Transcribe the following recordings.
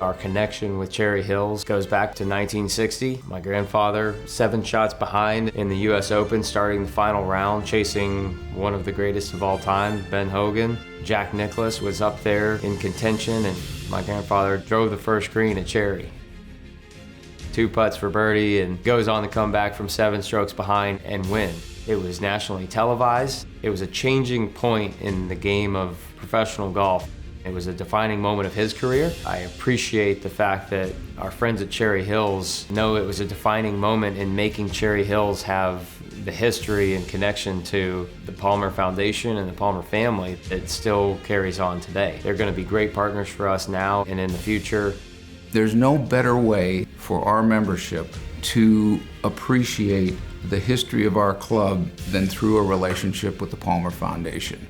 Our connection with Cherry Hills goes back to 1960. My grandfather, 7 shots behind in the US Open, starting the final round, chasing one of the greatest of all time, Ben Hogan. Jack Nicklaus was up there in contention, and my grandfather drove the first green at Cherry. 2 putts for birdie and goes on to come back from 7 strokes behind and win. It was nationally televised. It was a changing point in the game of professional golf. It was a defining moment of his career. I appreciate the fact that our friends at Cherry Hills know it was a defining moment in making Cherry Hills have the history and connection to the Palmer Foundation and the Palmer family that still carries on today. They're going to be great partners for us now and in the future. There's no better way for our membership to appreciate the history of our club than through a relationship with the Palmer Foundation.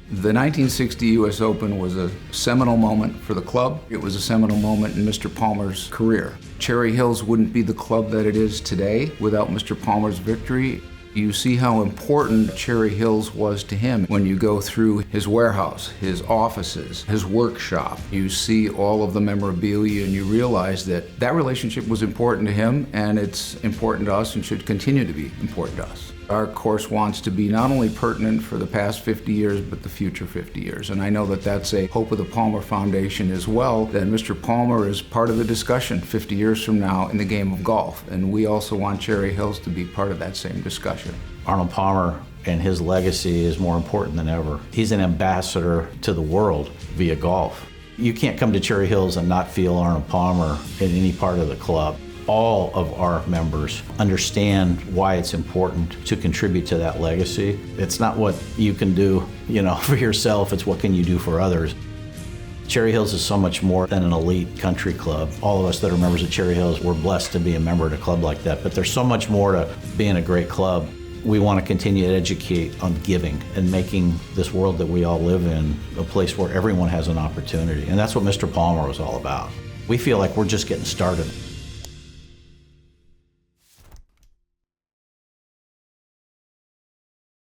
The 1960 US Open was a seminal moment for the club. It was a seminal moment in Mr. Palmer's career. Cherry Hills wouldn't be the club that it is today without Mr. Palmer's victory. You see how important Cherry Hills was to him when you go through his warehouse, his offices, his workshop. You see all of the memorabilia and you realize that that relationship was important to him, and it's important to us and should continue to be important to us. Our course wants to be not only pertinent for the past 50 years, but the future 50 years. And I know that that's a hope of the Palmer Foundation as well, that Mr. Palmer is part of the discussion 50 years from now in the game of golf. And we also want Cherry Hills to be part of that same discussion. Arnold Palmer and his legacy is more important than ever. He's an ambassador to the world via golf. You can't come to Cherry Hills and not feel Arnold Palmer in any part of the club. All of our members understand why it's important to contribute to that legacy. It's not what you can do, for yourself, it's what can you do for others. Cherry Hills is so much more than an elite country club. All of us that are members of Cherry Hills, we're blessed to be a member of a club like that, but there's so much more to being a great club. We want to continue to educate on giving and making this world that we all live in a place where everyone has an opportunity, and that's what Mr. Palmer was all about. We feel like we're just getting started.